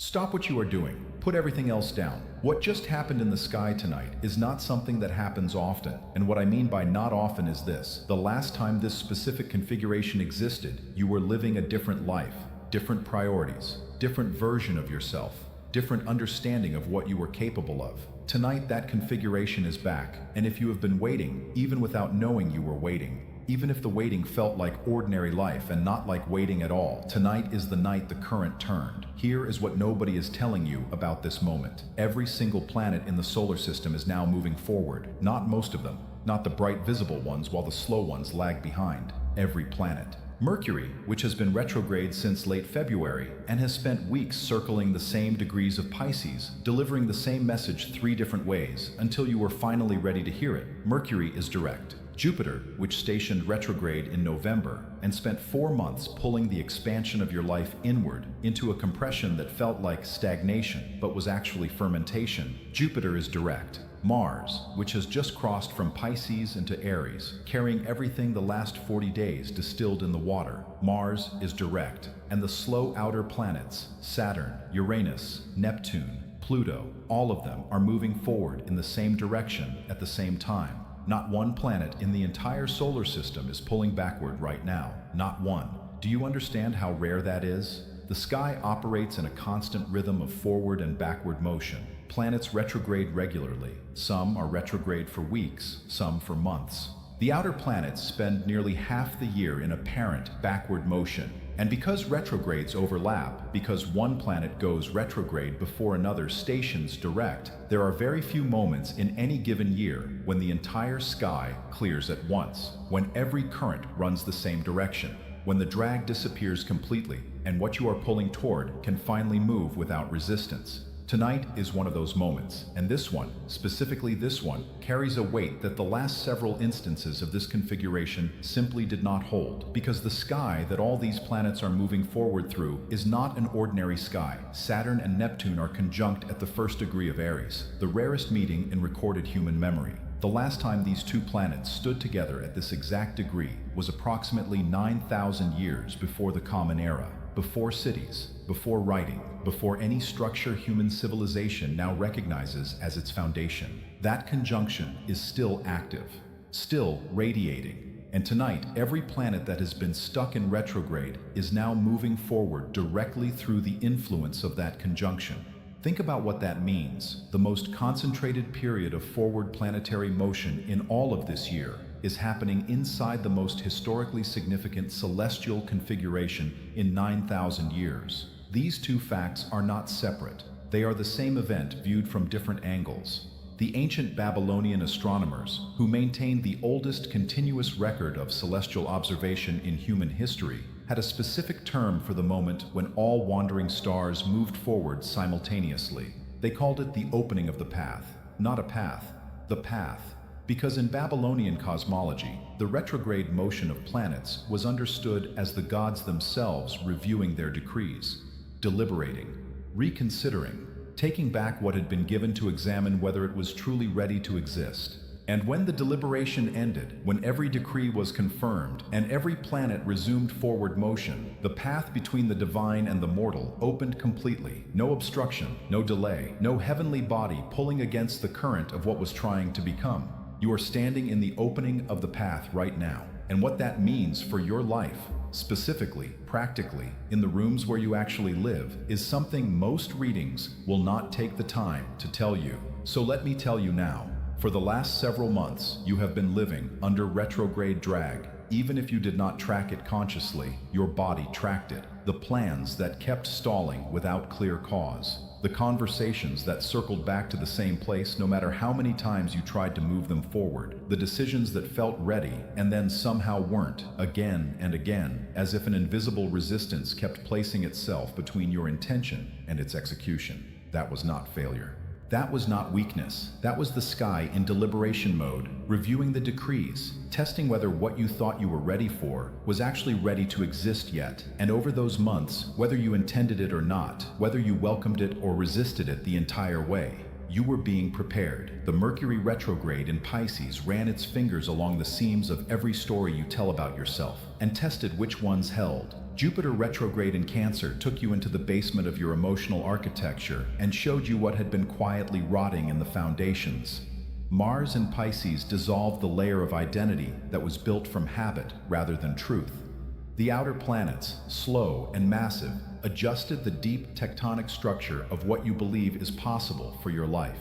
Stop what you are doing. Put everything else down. What just happened in the sky tonight is not something that happens often. And what I mean by not often is this. The last time this specific configuration existed, you were living a different life, different priorities, different version of yourself, different understanding of what you were capable of. Tonight, that configuration is back. And if you have been waiting, even without knowing you were waiting, even if the waiting felt like ordinary life and not like waiting at all, tonight is the night the current turned. Here is what nobody is telling you about this moment. Every single planet in the solar system is now moving forward. Not most of them, not the bright visible ones, while the slow ones lag behind. Every planet. Mercury, which has been retrograde since late February and has spent weeks circling the same degrees of Pisces, delivering the same message 3 different ways until you were finally ready to hear it. Mercury is direct. Jupiter, which stationed retrograde in November and spent 4 months pulling the expansion of your life inward into a compression that felt like stagnation but was actually fermentation. Jupiter is direct. Mars, which has just crossed from Pisces into Aries, carrying everything the last 40 days distilled in the water. Mars is direct, and the slow outer planets, Saturn, Uranus, Neptune, Pluto, all of them are moving forward in the same direction at the same time. Not one planet in the entire solar system is pulling backward right now. Not one. Do you understand how rare that is? The sky operates in a constant rhythm of forward and backward motion. Planets retrograde regularly. Some are retrograde for weeks, some for months. The outer planets spend nearly half the year in apparent backward motion. And because retrogrades overlap, because one planet goes retrograde before another stations direct, there are very few moments in any given year when the entire sky clears at once, when every current runs the same direction, when the drag disappears completely, and what you are pulling toward can finally move without resistance. Tonight is one of those moments, and this one, specifically this one, carries a weight that the last several instances of this configuration simply did not hold, because the sky that all these planets are moving forward through is not an ordinary sky. Saturn and Neptune are conjunct at the 1st degree of Aries, the rarest meeting in recorded human memory. The last time these two planets stood together at this exact degree was approximately 9,000 years before the Common Era, before cities, before writing, before any structure human civilization now recognizes as its foundation. That conjunction is still active, still radiating. And tonight, every planet that has been stuck in retrograde is now moving forward directly through the influence of that conjunction. Think about what that means. The most concentrated period of forward planetary motion in all of this year is happening inside the most historically significant celestial configuration in 9,000 years. These two facts are not separate. They are the same event viewed from different angles. The ancient Babylonian astronomers, who maintained the oldest continuous record of celestial observation in human history, had a specific term for the moment when all wandering stars moved forward simultaneously. They called it the opening of the path. Not a path, the path. Because in Babylonian cosmology, the retrograde motion of planets was understood as the gods themselves reviewing their decrees, deliberating, reconsidering, taking back what had been given to examine whether it was truly ready to exist. And when the deliberation ended, when every decree was confirmed and every planet resumed forward motion, the path between the divine and the mortal opened completely. No obstruction, no delay, no heavenly body pulling against the current of what was trying to become. You are standing in the opening of the path right now. And what that means for your life, specifically, practically, in the rooms where you actually live, is something most readings will not take the time to tell you. So let me tell you now. For the last several months, you have been living under retrograde drag. Even if you did not track it consciously, your body tracked it. The plans that kept stalling without clear cause. The conversations that circled back to the same place no matter how many times you tried to move them forward. The decisions that felt ready and then somehow weren't, again and again, as if an invisible resistance kept placing itself between your intention and its execution. That was not failure. That was not weakness. That was the sky in deliberation mode, reviewing the decrees, testing whether what you thought you were ready for was actually ready to exist yet. And over those months, whether you intended it or not, whether you welcomed it or resisted it the entire way, You were being prepared. The Mercury retrograde in Pisces ran its fingers along the seams of every story you tell about yourself and tested which ones held. Jupiter retrograde in Cancer took you into the basement of your emotional architecture and showed you what had been quietly rotting in the foundations. Mars in Pisces dissolved the layer of identity that was built from habit rather than truth. The outer planets, slow and massive, adjusted the deep tectonic structure of what you believe is possible for your life.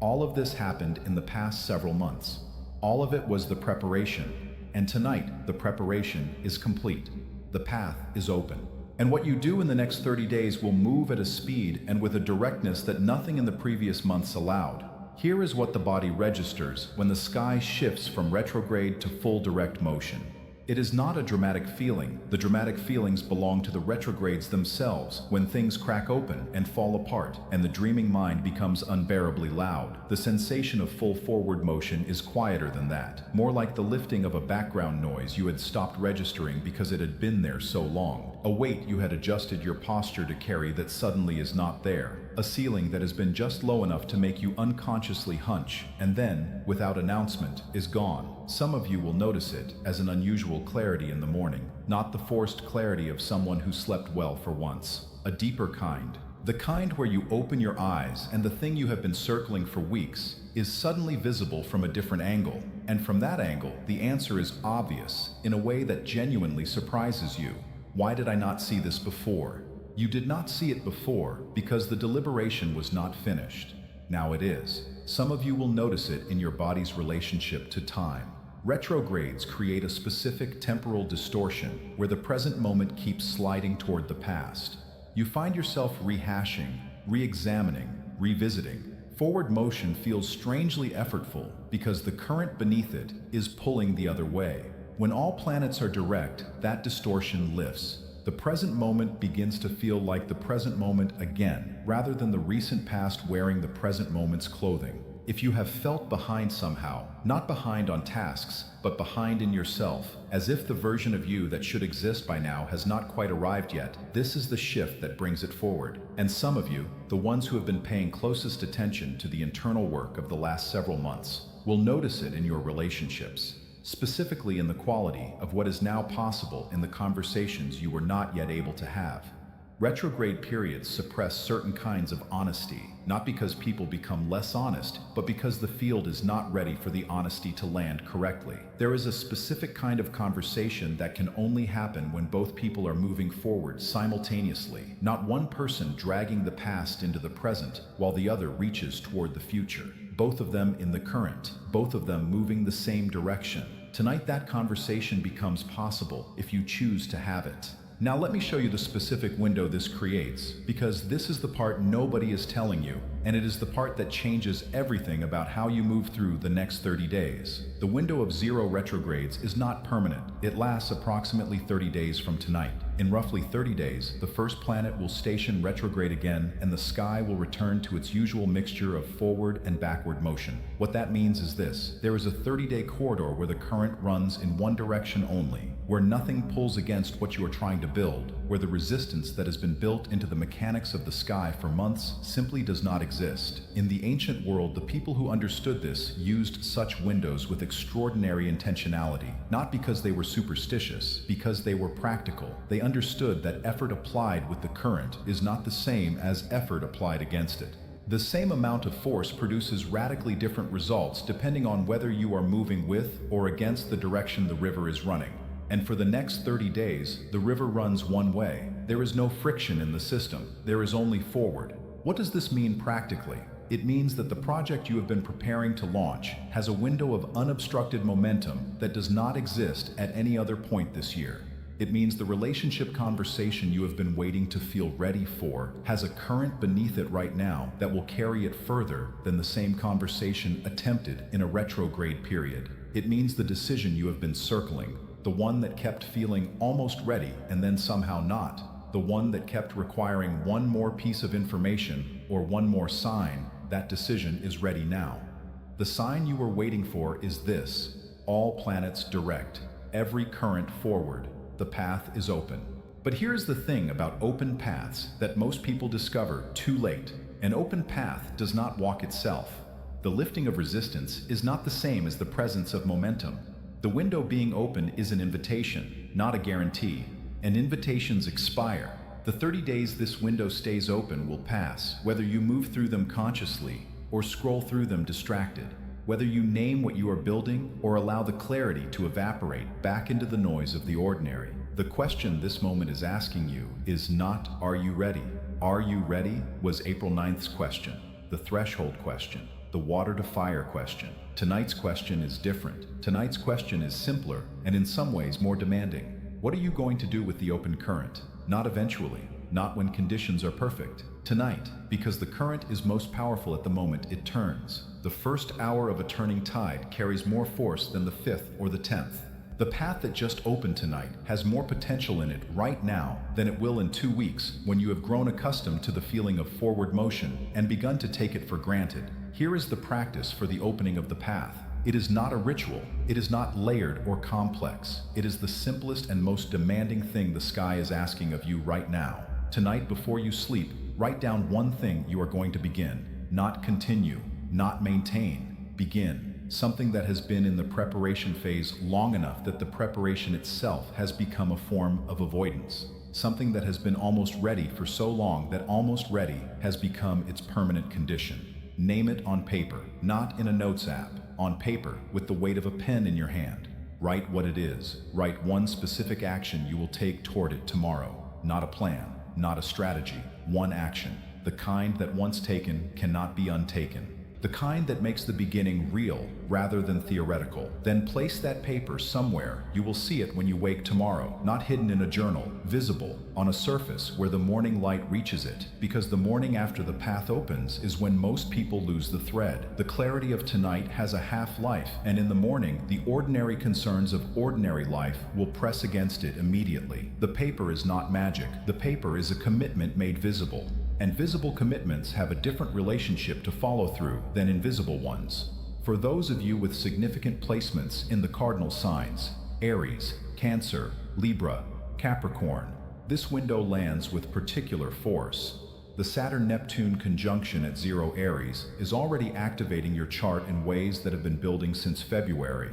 All of this happened in the past several months. All of it was the preparation, and tonight the preparation is complete. The path is open. And what you do in the next 30 days will move at a speed and with a directness that nothing in the previous months allowed. Here is what the body registers when the sky shifts from retrograde to full direct motion. It is not a dramatic feeling. The dramatic feelings belong to the retrogrades themselves, when things crack open and fall apart and the dreaming mind becomes unbearably loud. The sensation of full forward motion is quieter than that, more like the lifting of a background noise you had stopped registering because it had been there so long. A weight you had adjusted your posture to carry that suddenly is not there. A ceiling that has been just low enough to make you unconsciously hunch, and then, without announcement, is gone. Some of you will notice it as an unusual clarity in the morning, not the forced clarity of someone who slept well for once. A deeper kind. The kind where you open your eyes and the thing you have been circling for weeks is suddenly visible from a different angle. And from that angle, the answer is obvious in a way that genuinely surprises you. Why did I not see this before? You did not see it before because the deliberation was not finished. Now it is. Some of you will notice it in your body's relationship to time. Retrogrades create a specific temporal distortion where the present moment keeps sliding toward the past. You find yourself rehashing, re-examining, revisiting. Forward motion feels strangely effortful because the current beneath it is pulling the other way. When all planets are direct, that distortion lifts. The present moment begins to feel like the present moment again, rather than the recent past wearing the present moment's clothing. If you have felt behind somehow, not behind on tasks, but behind in yourself, as if the version of you that should exist by now has not quite arrived yet, this is the shift that brings it forward. And some of you, the ones who have been paying closest attention to the internal work of the last several months, will notice it in your relationships. Specifically in the quality of what is now possible in the conversations you were not yet able to have. Retrograde periods suppress certain kinds of honesty, not because people become less honest, but because the field is not ready for the honesty to land correctly. There is a specific kind of conversation that can only happen when both people are moving forward simultaneously, not one person dragging the past into the present while the other reaches toward the future. Both of them in the current, both of them moving the same direction. Tonight that conversation becomes possible if you choose to have it. Now let me show you the specific window this creates, because this is the part nobody is telling you, and it is the part that changes everything about how you move through the next 30 days. The window of 0 retrogrades is not permanent. It lasts approximately 30 days from tonight. In roughly 30 days, the first planet will station retrograde again, and the sky will return to its usual mixture of forward and backward motion. What that means is this: there is a 30-day corridor where the current runs in one direction only, where nothing pulls against what you are trying to build, where the resistance that has been built into the mechanics of the sky for months simply does not exist. In the ancient world, the people who understood this used such windows with extraordinary intentionality, not because they were superstitious, because they were practical. They understood that effort applied with the current is not the same as effort applied against it. The same amount of force produces radically different results depending on whether you are moving with or against the direction the river is running. And for the next 30 days, the river runs one way. There is no friction in the system. There is only forward. What does this mean practically? It means that the project you have been preparing to launch has a window of unobstructed momentum that does not exist at any other point this year. It means the relationship conversation you have been waiting to feel ready for has a current beneath it right now that will carry it further than the same conversation attempted in a retrograde period. It means the decision you have been circling, the one that kept feeling almost ready and then somehow not, the one that kept requiring one more piece of information or one more sign, that decision is ready now. The sign you were waiting for is this: all planets direct, every current forward, the path is open. But here's the thing about open paths that most people discover too late. An open path does not walk itself. The lifting of resistance is not the same as the presence of momentum. The window being open is an invitation, not a guarantee, and invitations expire. The 30 days this window stays open will pass, whether you move through them consciously or scroll through them distracted, whether you name what you are building or allow the clarity to evaporate back into the noise of the ordinary. The question this moment is asking you is not, "Are you ready?" "Are you ready?" was April 9th's question, the threshold question, the water to fire question. Tonight's question is different. Tonight's question is simpler and in some ways more demanding. What are you going to do with the open current? Not eventually, not when conditions are perfect. Tonight, because the current is most powerful at the moment it turns. The first hour of a turning tide carries more force than the 5th or the 10th. The path that just opened tonight has more potential in it right now than it will in 2 weeks when you have grown accustomed to the feeling of forward motion and begun to take it for granted. Here is the practice for the opening of the path. It is not a ritual. It is not layered or complex. It is the simplest and most demanding thing the sky is asking of you right now. Tonight before you sleep, write down one thing you are going to begin. Not continue, not maintain. Begin. Something that has been in the preparation phase long enough that the preparation itself has become a form of avoidance. Something that has been almost ready for so long that almost ready has become its permanent condition. Name it on paper, not in a notes app. On paper, with the weight of a pen in your hand. Write what it is. Write one specific action you will take toward it tomorrow. Not a plan, not a strategy. One action. The kind that once taken cannot be untaken. The kind that makes the beginning real rather than theoretical. Then place that paper somewhere. You will see it when you wake tomorrow, not hidden in a journal, visible on a surface where the morning light reaches it, because the morning after the path opens is when most people lose the thread. The clarity of tonight has a half-life, and in the morning, the ordinary concerns of ordinary life will press against it immediately. The paper is not magic. The paper is a commitment made visible. And visible commitments have a different relationship to follow through than invisible ones. For those of you with significant placements in the cardinal signs, Aries, Cancer, Libra, Capricorn, this window lands with particular force. The Saturn-Neptune conjunction at 0 Aries is already activating your chart in ways that have been building since February.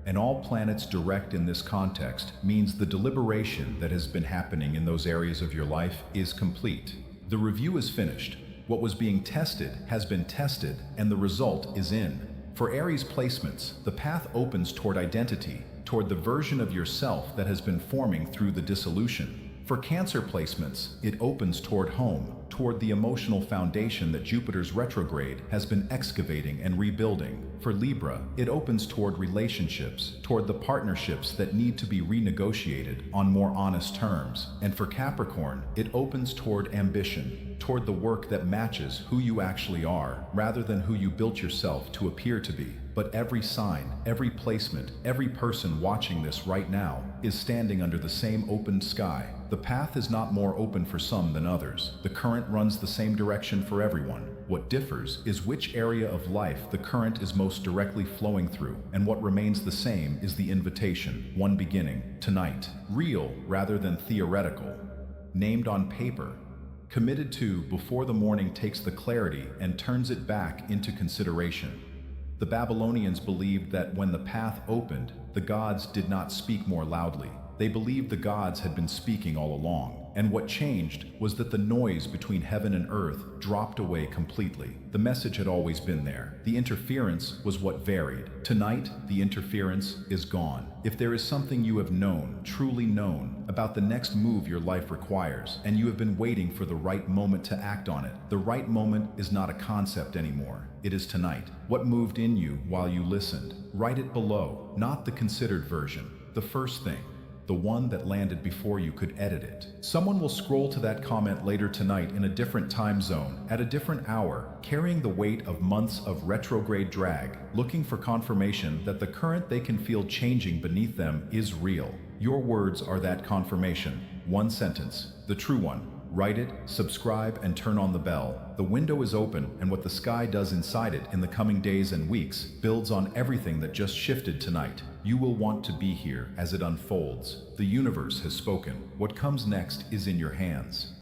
And all planets direct in this context means the deliberation that has been happening in those areas of your life is complete. The review is finished. What was being tested has been tested, and the result is in. For Aries placements, the path opens toward identity, toward the version of yourself that has been forming through the dissolution. For Cancer placements, it opens toward home, toward the emotional foundation that Jupiter's retrograde has been excavating and rebuilding. For Libra, it opens toward relationships, toward the partnerships that need to be renegotiated on more honest terms. And for Capricorn, it opens toward ambition, toward the work that matches who you actually are, rather than who you built yourself to appear to be. But every sign, every placement, every person watching this right now is standing under the same open sky. The path is not more open for some than others. The current runs the same direction for everyone. What differs is which area of life the current is most directly flowing through, and what remains the same is the invitation, one beginning, tonight, real rather than theoretical, named on paper, committed to before the morning takes the clarity and turns it back into consideration. The Babylonians believed that when the path opened, the gods did not speak more loudly. They believed the gods had been speaking all along. And what changed was that the noise between heaven and earth dropped away completely. The message had always been there. The interference was what varied. Tonight, the interference is gone. If there is something you have known, truly known, about the next move your life requires, and you have been waiting for the right moment to act on it, the right moment is not a concept anymore. It is tonight. What moved in you while you listened? Write it below, not the considered version. The first thing. The one that landed before you could edit it. Someone will scroll to that comment later tonight in a different time zone, at a different hour, carrying the weight of months of retrograde drag, looking for confirmation that the current they can feel changing beneath them is real. Your words are that confirmation. One sentence, the true one. Write it, subscribe, and turn on the bell. The window is open, and what the sky does inside it in the coming days and weeks builds on everything that just shifted tonight. You will want to be here as it unfolds. The universe has spoken. What comes next is in your hands.